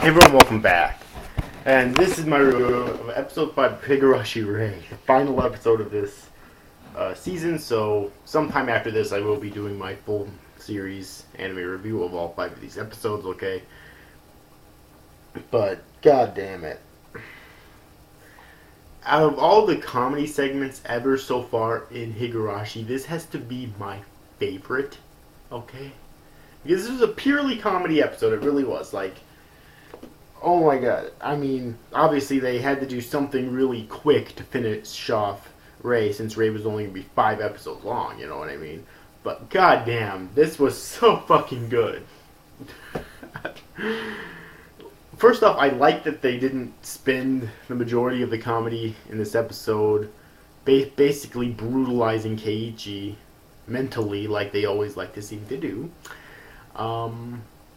Hey everyone, welcome back. And this is my review of episode 5 of Higurashi Rei, the final episode of this season. So sometime after this I will be doing my full series anime review of all 5 of these episodes, okay? But god damn it. Out of all the comedy segments ever so far in Higurashi, this has to be my favorite, okay? Because this was a purely comedy episode, it really was. Like, oh my god. I mean, obviously they had to do something really quick to finish off Rei, since Rei was only going to be 5 episodes long, you know what I mean? But goddamn, this was so fucking good. First off, I like that they didn't spend the majority of the comedy in this episode basically brutalizing Keiichi mentally, like they always like to seem to do.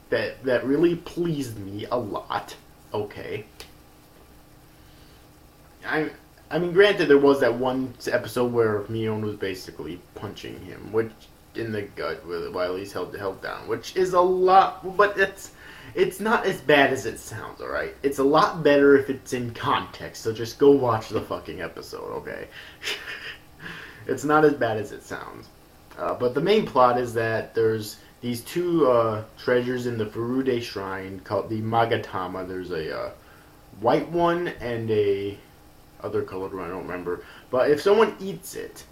That really pleased me a lot. Okay. I mean, granted, there was that one episode where Mion was basically punching him, which in the gut while he's held down, which is a lot, but it's not as bad as it sounds. All right, it's a lot better if it's in context. So just go watch the fucking episode, okay? It's not as bad as it sounds. But the main plot is that there's these two treasures in the Furude Shrine called the Magatama. There's a white one and a other colored one, I don't remember. But if someone eats it,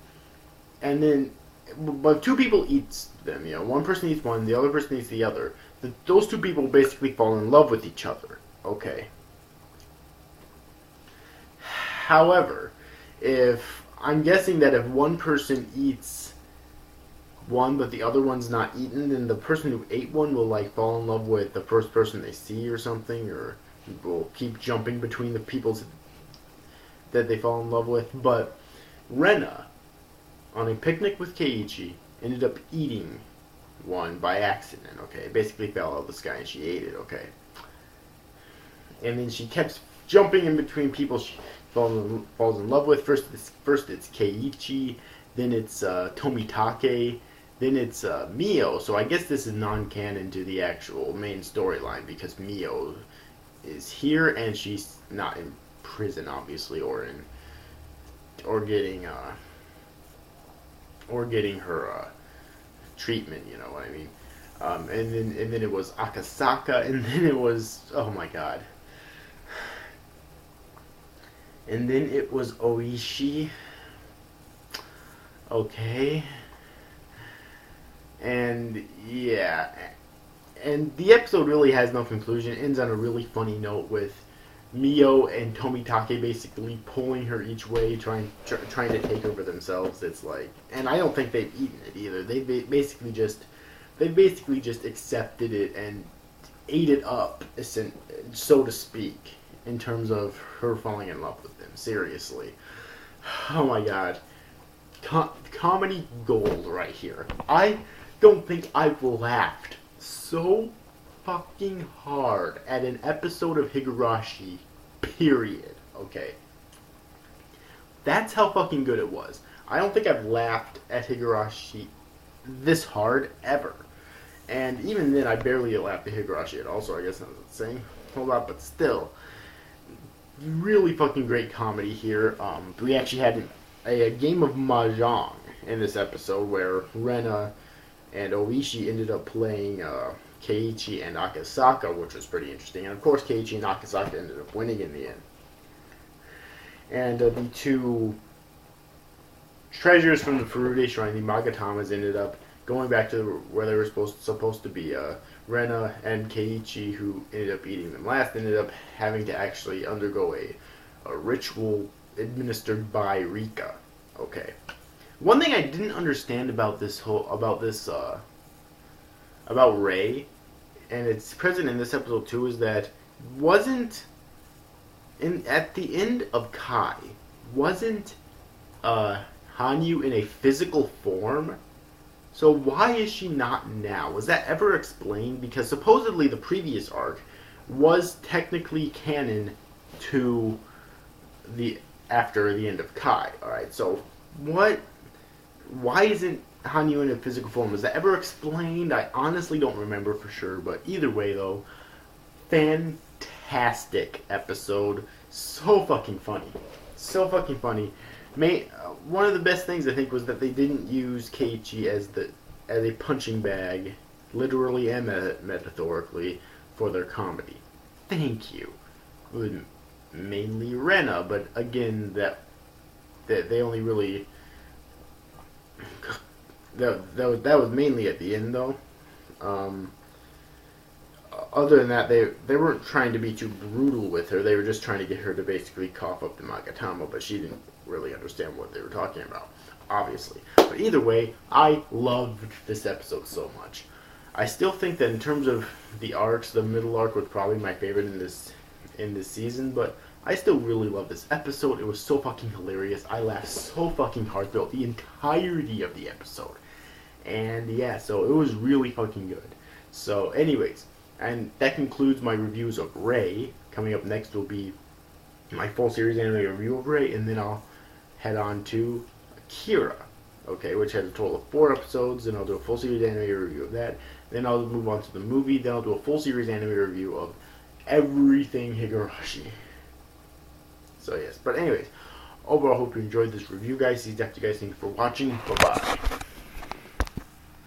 and then, but two people eats them, you know, one person eats one, the other person eats the other, those two people basically fall in love with each other, okay? However, I'm guessing that if one person eats one but the other one's not eaten, then the person who ate one will like fall in love with the first person they see or something, or will keep jumping between the people that they fall in love with. But Rena, on a picnic with Keiichi, ended up eating one by accident, okay? It basically fell out of the sky and she ate it, okay? And then she kept jumping in between people she falls in love with. First it's Keiichi, then it's Tomitake, then it's Mio. So I guess this is non-canon to the actual main storyline, because Mio is here and she's not in prison, obviously, or getting her treatment, you know what I mean? And then it was Akasaka, and then it was, oh my god, and then it was Oishi. Okay. And yeah, and the episode really has no conclusion. It ends on a really funny note with Mio and Tomitake basically pulling her each way, trying to take over themselves. It's like, and I don't think they've eaten it either. They basically just accepted it and ate it up, so to speak, in terms of her falling in love with them. Seriously, oh my god. Comedy gold right here. I don't think I've laughed so fucking hard at an episode of Higurashi, period. Okay? That's how fucking good it was. I don't think I've laughed at Higurashi this hard ever. And even then, I barely laughed at Higurashi at all, so I guess that's saying a whole lot, but still. Really fucking great comedy here. We actually had a game of mahjong in this episode where Rena and Oishi ended up playing Keiichi and Akasaka, which was pretty interesting. And of course, Keiichi and Akasaka ended up winning in the end. And the two treasures from the Furude Shrine, the Magatamas, ended up going back to where they were supposed to be. Rena and Keiichi, who ended up eating them last, ended up having to actually undergo a ritual administered by Rika. Okay. One thing I didn't understand about about Rei, and it's present in this episode too, is that at the end of Kai, wasn't Hanyu in a physical form? So why is she not now? Was that ever explained? Because supposedly the previous arc was technically canon to after the end of Kai. Alright, so why isn't Hanyu in a physical form? Was that ever explained? I honestly don't remember for sure, but either way though, fantastic fantastic episode. So fucking funny. So fucking funny. One of the best things I think was that they didn't use Keiichi as a punching bag, literally and metaphorically, for their comedy. Thank you. It was mainly Rena, but again, that they only really that was mainly at the end though. Other than that, they weren't trying to be too brutal with her. They were just trying to get her to basically cough up the Magatama, but she didn't really understand what they were talking about, obviously. But either way, I loved this episode so much. I still think that in terms of the arcs, the middle arc was probably my favorite in this season, but I still really love this episode. It was so fucking hilarious. I laughed so fucking hard throughout the entirety of the episode. And yeah, so it was really fucking good. So anyways, and that concludes my reviews of Rei. Coming up next will be my full series anime review of Rei, and then I'll head on to Akira, okay, which has a total of 4 episodes, and I'll do a full series anime review of that. Then I'll move on to the movie, then I'll do a full series anime review of everything Higurashi. So yes, but anyways, overall, I hope you enjoyed this review, guys. Thank you guys for watching. Bye-bye.